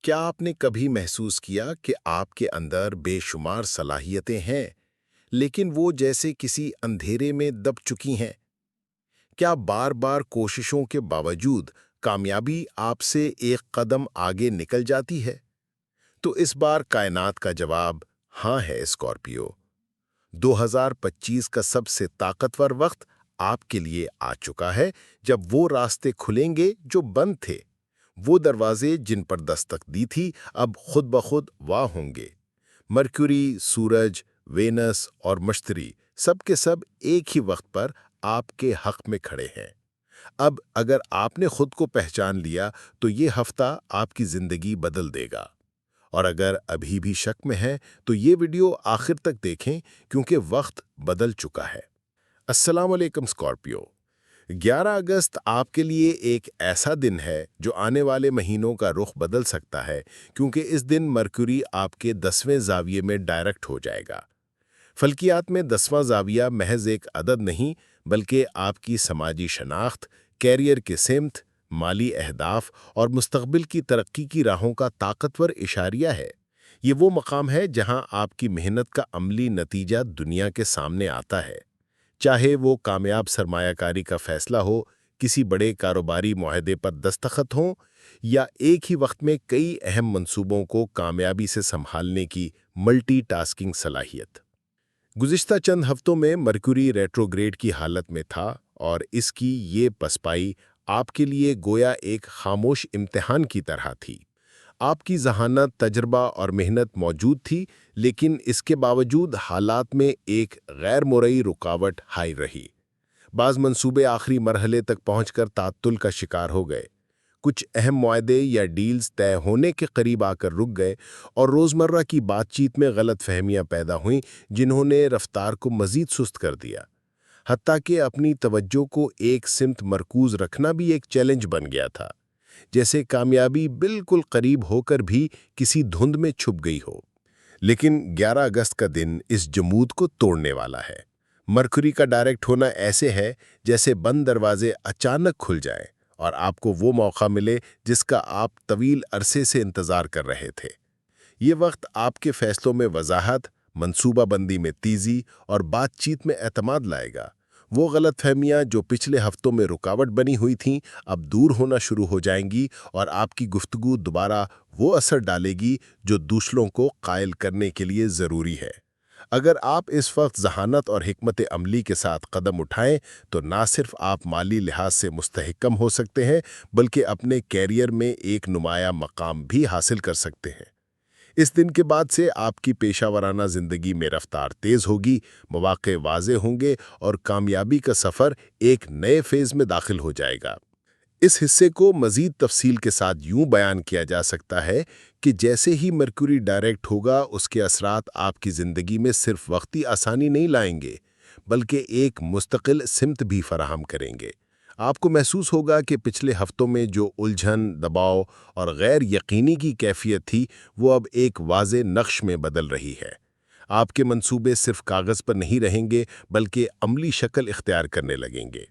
کیا آپ نے کبھی محسوس کیا کہ آپ کے اندر بے شمار صلاحیتیں ہیں لیکن وہ جیسے کسی اندھیرے میں دب چکی ہیں؟ کیا بار بار کوششوں کے باوجود کامیابی آپ سے ایک قدم آگے نکل جاتی ہے؟ تو اس بار کائنات کا جواب ہاں ہے اسکارپیو۔ 2025 کا سب سے طاقتور وقت آپ کے لیے آ چکا ہے، جب وہ راستے کھلیں گے جو بند تھے۔ وہ دروازے جن پر دستک دی تھی اب خود بخود واہ ہوں گے۔ مرکوری، سورج، وینس اور مشتری سب کے سب ایک ہی وقت پر آپ کے حق میں کھڑے ہیں۔ اب اگر آپ نے خود کو پہچان لیا تو یہ ہفتہ آپ کی زندگی بدل دے گا، اور اگر ابھی بھی شک میں ہے تو یہ ویڈیو آخر تک دیکھیں، کیونکہ وقت بدل چکا ہے۔ السلام علیکم اسکارپیو۔ 11 اگست آپ کے لیے ایک ایسا دن ہے جو آنے والے مہینوں کا رخ بدل سکتا ہے، کیونکہ اس دن مرکوری آپ کے 10ویں زاویے میں ڈائریکٹ ہو جائے گا۔ فلکیات میں 10واں زاویہ محض ایک عدد نہیں، بلکہ آپ کی سماجی شناخت، کیریئر کی سمت، مالی اہداف اور مستقبل کی ترقی کی راہوں کا طاقتور اشاریہ ہے۔ یہ وہ مقام ہے جہاں آپ کی محنت کا عملی نتیجہ دنیا کے سامنے آتا ہے، چاہے وہ کامیاب سرمایہ کاری کا فیصلہ ہو، کسی بڑے کاروباری معاہدے پر دستخط ہوں، یا ایک ہی وقت میں کئی اہم منصوبوں کو کامیابی سے سنبھالنے کی ملٹی ٹاسکنگ صلاحیت۔ گزشتہ چند ہفتوں میں مرکوری ریٹروگریڈ کی حالت میں تھا، اور اس کی یہ پسپائی آپ کے لیے گویا ایک خاموش امتحان کی طرح تھی۔ آپ کی ذہانت، تجربہ اور محنت موجود تھی، لیکن اس کے باوجود حالات میں ایک غیر مرئی رکاوٹ حائل رہی۔ بعض منصوبے آخری مرحلے تک پہنچ کر تعطل کا شکار ہو گئے، کچھ اہم معاہدے یا ڈیلز طے ہونے کے قریب آ کر رک گئے، اور روزمرہ کی بات چیت میں غلط فہمیاں پیدا ہوئیں جنہوں نے رفتار کو مزید سست کر دیا۔ حتیٰ کہ اپنی توجہ کو ایک سمت مرکوز رکھنا بھی ایک چیلنج بن گیا تھا، جیسے کامیابی بالکل قریب ہو کر بھی کسی دھند میں چھپ گئی ہو۔ لیکن 11 اگست کا دن اس جمود کو توڑنے والا ہے۔ مرکوری کا ڈائریکٹ ہونا ایسے ہے جیسے بند دروازے اچانک کھل جائیں اور آپ کو وہ موقع ملے جس کا آپ طویل عرصے سے انتظار کر رہے تھے۔ یہ وقت آپ کے فیصلوں میں وضاحت، منصوبہ بندی میں تیزی اور بات چیت میں اعتماد لائے گا۔ وہ غلط فہمیاں جو پچھلے ہفتوں میں رکاوٹ بنی ہوئی تھیں اب دور ہونا شروع ہو جائیں گی، اور آپ کی گفتگو دوبارہ وہ اثر ڈالے گی جو دوسروں کو قائل کرنے کے لیے ضروری ہے۔ اگر آپ اس وقت ذہانت اور حکمت عملی کے ساتھ قدم اٹھائیں تو نہ صرف آپ مالی لحاظ سے مستحکم ہو سکتے ہیں، بلکہ اپنے کیریئر میں ایک نمایاں مقام بھی حاصل کر سکتے ہیں۔ اس دن کے بعد سے آپ کی پیشہ ورانہ زندگی میں رفتار تیز ہوگی، مواقع واضح ہوں گے، اور کامیابی کا سفر ایک نئے فیز میں داخل ہو جائے گا۔ اس حصے کو مزید تفصیل کے ساتھ یوں بیان کیا جا سکتا ہے کہ جیسے ہی مرکوری ڈائریکٹ ہوگا، اس کے اثرات آپ کی زندگی میں صرف وقتی آسانی نہیں لائیں گے، بلکہ ایک مستقل سمت بھی فراہم کریں گے۔ آپ کو محسوس ہوگا کہ پچھلے ہفتوں میں جو الجھن، دباؤ اور غیر یقینی کی کیفیت تھی، وہ اب ایک واضح نقش میں بدل رہی ہے۔ آپ کے منصوبے صرف کاغذ پر نہیں رہیں گے، بلکہ عملی شکل اختیار کرنے لگیں گے۔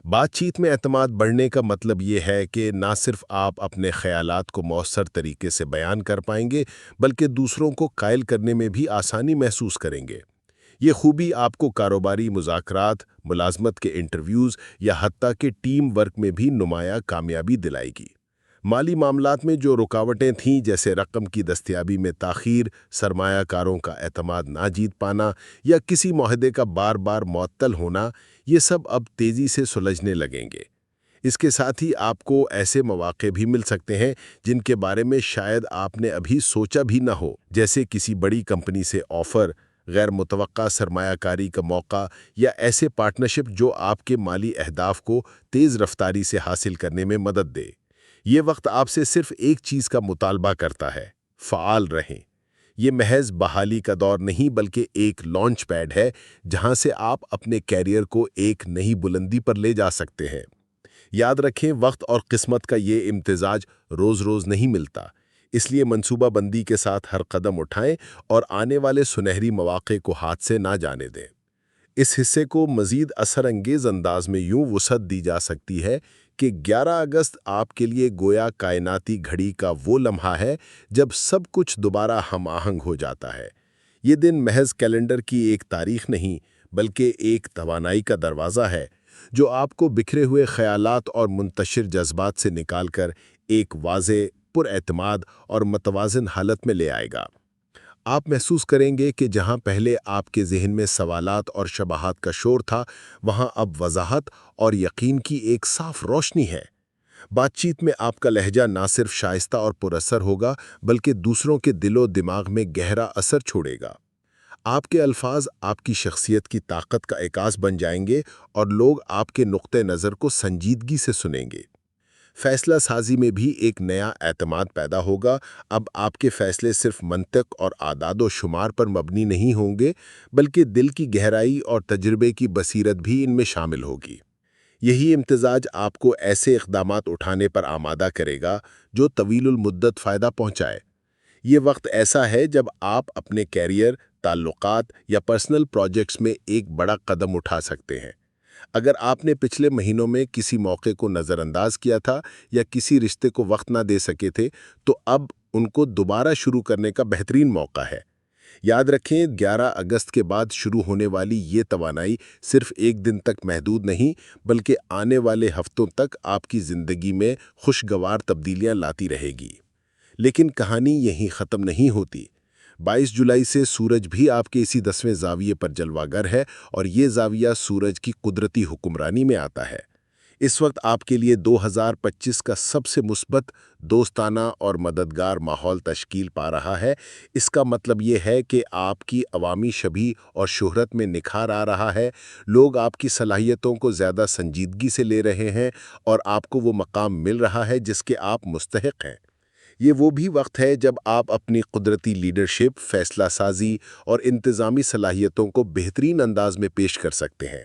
بات چیت میں اعتماد بڑھنے کا مطلب یہ ہے کہ نہ صرف آپ اپنے خیالات کو مؤثر طریقے سے بیان کر پائیں گے، بلکہ دوسروں کو قائل کرنے میں بھی آسانی محسوس کریں گے۔ یہ خوبی آپ کو کاروباری مذاکرات، ملازمت کے انٹرویوز یا حتیٰ کہ ٹیم ورک میں بھی نمایاں کامیابی دلائے گی۔ مالی معاملات میں جو رکاوٹیں تھیں، جیسے رقم کی دستیابی میں تاخیر، سرمایہ کاروں کا اعتماد نہ جیت پانا، یا کسی معاہدے کا بار بار معطل ہونا، یہ سب اب تیزی سے سلجھنے لگیں گے۔ اس کے ساتھ ہی آپ کو ایسے مواقع بھی مل سکتے ہیں جن کے بارے میں شاید آپ نے ابھی سوچا بھی نہ ہو، جیسے کسی بڑی کمپنی سے آفر، غیر متوقع سرمایہ کاری کا موقع، یا ایسے پارٹنرشپ جو آپ کے مالی اہداف کو تیز رفتاری سے حاصل کرنے میں مدد دے۔ یہ وقت آپ سے صرف ایک چیز کا مطالبہ کرتا ہے: فعال رہیں۔ یہ محض بحالی کا دور نہیں، بلکہ ایک لانچ پیڈ ہے جہاں سے آپ اپنے کیریئر کو ایک نئی بلندی پر لے جا سکتے ہیں۔ یاد رکھیں، وقت اور قسمت کا یہ امتزاج روز روز نہیں ملتا، اس لیے منصوبہ بندی کے ساتھ ہر قدم اٹھائیں اور آنے والے سنہری مواقع کو ہاتھ سے نہ جانے دیں۔ اس حصے کو مزید اثر انگیز انداز میں یوں وسعت دی جا سکتی ہے کہ 11 اگست آپ کے لیے گویا کائناتی گھڑی کا وہ لمحہ ہے جب سب کچھ دوبارہ ہم آہنگ ہو جاتا ہے۔ یہ دن محض کیلنڈر کی ایک تاریخ نہیں بلکہ ایک توانائی کا دروازہ ہے جو آپ کو بکھرے ہوئے خیالات اور منتشر جذبات سے نکال کر ایک واضح، پر اعتماد اور متوازن حالت میں لے آئے گا۔ آپ محسوس کریں گے کہ جہاں پہلے آپ کے ذہن میں سوالات اور شبہات کا شور تھا، وہاں اب وضاحت اور یقین کی ایک صاف روشنی ہے۔ بات چیت میں آپ کا لہجہ نہ صرف شائستہ اور پر اثر ہوگا بلکہ دوسروں کے دل و دماغ میں گہرا اثر چھوڑے گا۔ آپ کے الفاظ آپ کی شخصیت کی طاقت کا عکاس بن جائیں گے اور لوگ آپ کے نقطہ نظر کو سنجیدگی سے سنیں گے۔ فیصلہ سازی میں بھی ایک نیا اعتماد پیدا ہوگا۔ اب آپ کے فیصلے صرف منطق اور اعداد و شمار پر مبنی نہیں ہوں گے بلکہ دل کی گہرائی اور تجربے کی بصیرت بھی ان میں شامل ہوگی۔ یہی امتزاج آپ کو ایسے اقدامات اٹھانے پر آمادہ کرے گا جو طویل المدت فائدہ پہنچائے۔ یہ وقت ایسا ہے جب آپ اپنے کیریئر، تعلقات یا پرسنل پروجیکٹس میں ایک بڑا قدم اٹھا سکتے ہیں۔ اگر آپ نے پچھلے مہینوں میں کسی موقع کو نظر انداز کیا تھا یا کسی رشتے کو وقت نہ دے سکے تھے، تو اب ان کو دوبارہ شروع کرنے کا بہترین موقع ہے۔ یاد رکھیں، 11 اگست کے بعد شروع ہونے والی یہ توانائی صرف ایک دن تک محدود نہیں بلکہ آنے والے ہفتوں تک آپ کی زندگی میں خوشگوار تبدیلیاں لاتی رہے گی۔ لیکن کہانی یہیں ختم نہیں ہوتی۔ 22 جولائی سے سورج بھی آپ کے اسی 10ویں زاویے پر جلوہ گر ہے اور یہ زاویہ سورج کی قدرتی حکمرانی میں آتا ہے۔ اس وقت آپ کے لیے 2025 کا سب سے مثبت، دوستانہ اور مددگار ماحول تشکیل پا رہا ہے۔ اس کا مطلب یہ ہے کہ آپ کی عوامی شبیہ اور شہرت میں نکھار آ رہا ہے، لوگ آپ کی صلاحیتوں کو زیادہ سنجیدگی سے لے رہے ہیں اور آپ کو وہ مقام مل رہا ہے جس کے آپ مستحق ہیں۔ یہ وہ بھی وقت ہے جب آپ اپنی قدرتی لیڈرشپ، فیصلہ سازی اور انتظامی صلاحیتوں کو بہترین انداز میں پیش کر سکتے ہیں۔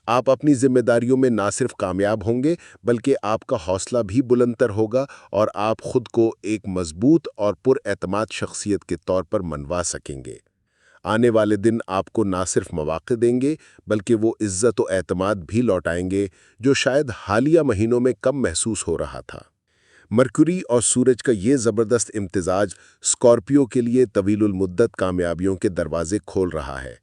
آپ اپنی ذمہ داریوں میں نہ صرف کامیاب ہوں گے بلکہ آپ کا حوصلہ بھی بلندتر ہوگا اور آپ خود کو ایک مضبوط اور پر اعتماد شخصیت کے طور پر منوا سکیں گے۔ آنے والے دن آپ کو نہ صرف مواقع دیں گے بلکہ وہ عزت و اعتماد بھی لوٹائیں گے جو شاید حالیہ مہینوں میں کم محسوس ہو رہا تھا۔ مرکوری اور سورج کا یہ زبردست امتزاج اسکارپیو کے لیے طویل المدت کامیابیوں کے دروازے کھول رہا ہے۔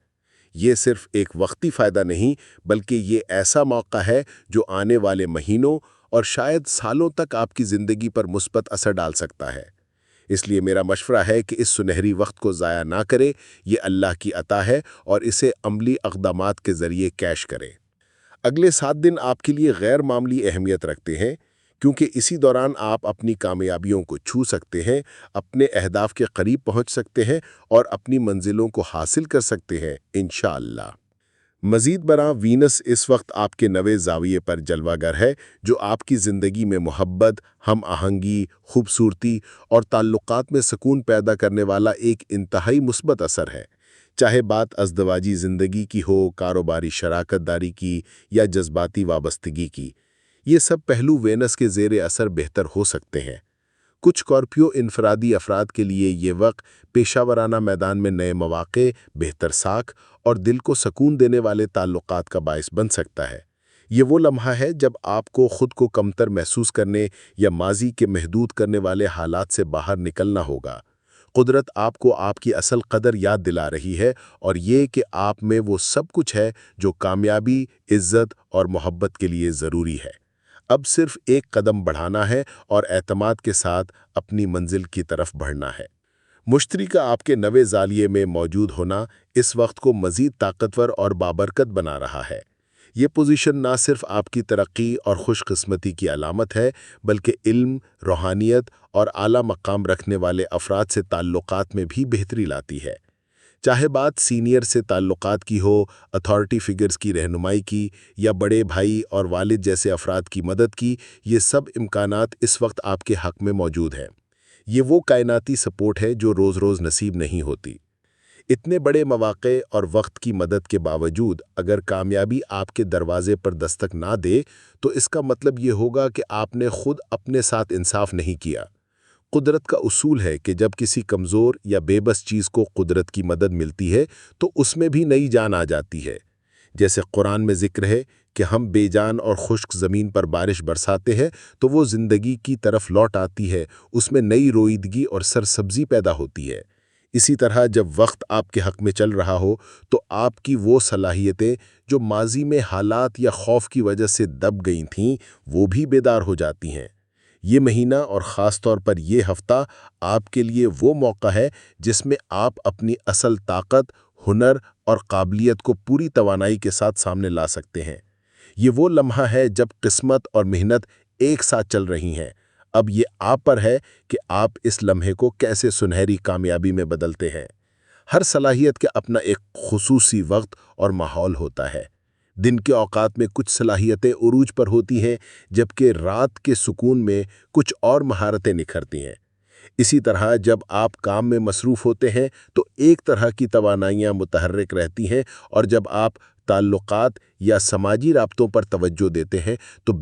یہ صرف ایک وقتی فائدہ نہیں بلکہ یہ ایسا موقع ہے جو آنے والے مہینوں اور شاید سالوں تک آپ کی زندگی پر مثبت اثر ڈال سکتا ہے۔ اس لیے میرا مشورہ ہے کہ اس سنہری وقت کو ضائع نہ کریں۔ یہ اللہ کی عطا ہے اور اسے عملی اقدامات کے ذریعے کیش کریں۔ اگلے 7 دن آپ کے لیے غیر معمولی اہمیت رکھتے ہیں کیونکہ اسی دوران آپ اپنی کامیابیوں کو چھو سکتے ہیں، اپنے اہداف کے قریب پہنچ سکتے ہیں اور اپنی منزلوں کو حاصل کر سکتے ہیں انشاءاللہ۔ مزید برآں، وینس اس وقت آپ کے نوے زاویے پر جلوہ گر ہے جو آپ کی زندگی میں محبت، ہم آہنگی، خوبصورتی اور تعلقات میں سکون پیدا کرنے والا ایک انتہائی مثبت اثر ہے۔ چاہے بات ازدواجی زندگی کی ہو، کاروباری شراکت داری کی یا جذباتی وابستگی کی، یہ سب پہلو وینس کے زیر اثر بہتر ہو سکتے ہیں۔ کچھ اسکارپیو انفرادی افراد کے لیے یہ وقت پیشہ ورانہ میدان میں نئے مواقع، بہتر ساکھ اور دل کو سکون دینے والے تعلقات کا باعث بن سکتا ہے۔ یہ وہ لمحہ ہے جب آپ کو خود کو کمتر محسوس کرنے یا ماضی کے محدود کرنے والے حالات سے باہر نکلنا ہوگا۔ قدرت آپ کو آپ کی اصل قدر یاد دلا رہی ہے اور یہ کہ آپ میں وہ سب کچھ ہے جو کامیابی، عزت اور محبت کے لیے ضروری ہے۔ اب صرف ایک قدم بڑھانا ہے اور اعتماد کے ساتھ اپنی منزل کی طرف بڑھنا ہے۔ مشتری کا آپ کے نوے زاویے میں موجود ہونا اس وقت کو مزید طاقتور اور بابرکت بنا رہا ہے۔ یہ پوزیشن نہ صرف آپ کی ترقی اور خوش قسمتی کی علامت ہے بلکہ علم، روحانیت اور اعلیٰ مقام رکھنے والے افراد سے تعلقات میں بھی بہتری لاتی ہے۔ چاہے بات سینئر سے تعلقات کی ہو، اتھارٹی فگرز کی رہنمائی کی یا بڑے بھائی اور والد جیسے افراد کی مدد کی، یہ سب امکانات اس وقت آپ کے حق میں موجود ہیں۔ یہ وہ کائناتی سپورٹ ہے جو روز روز نصیب نہیں ہوتی۔ اتنے بڑے مواقع اور وقت کی مدد کے باوجود اگر کامیابی آپ کے دروازے پر دستک نہ دے تو اس کا مطلب یہ ہوگا کہ آپ نے خود اپنے ساتھ انصاف نہیں کیا۔ قدرت کا اصول ہے کہ جب کسی کمزور یا بے بس چیز کو قدرت کی مدد ملتی ہے تو اس میں بھی نئی جان آ جاتی ہے۔ جیسے قرآن میں ذکر ہے کہ ہم بے جان اور خشک زمین پر بارش برساتے ہیں تو وہ زندگی کی طرف لوٹ آتی ہے، اس میں نئی رویدگی اور سرسبزی پیدا ہوتی ہے۔ اسی طرح جب وقت آپ کے حق میں چل رہا ہو تو آپ کی وہ صلاحیتیں جو ماضی میں حالات یا خوف کی وجہ سے دب گئی تھیں وہ بھی بیدار ہو جاتی ہیں۔ یہ مہینہ اور خاص طور پر یہ ہفتہ آپ کے لیے وہ موقع ہے جس میں آپ اپنی اصل طاقت، ہنر اور قابلیت کو پوری توانائی کے ساتھ سامنے لا سکتے ہیں۔ یہ وہ لمحہ ہے جب قسمت اور محنت ایک ساتھ چل رہی ہیں۔ اب یہ آپ پر ہے کہ آپ اس لمحے کو کیسے سنہری کامیابی میں بدلتے ہیں۔ ہر صلاحیت کا اپنا ایک خصوصی وقت اور ماحول ہوتا ہے۔ دن کے اوقات میں کچھ صلاحیتیں عروج پر ہوتی ہیں، جبکہ رات کے سکون میں کچھ اور مہارتیں نکھرتی ہیں۔ اسی طرح جب آپ کام میں مصروف ہوتے ہیں تو ایک طرح کی توانائیاں متحرک رہتی ہیں، اور جب آپ تعلقات یا سماجی رابطوں پر توجہ دیتے ہیں تو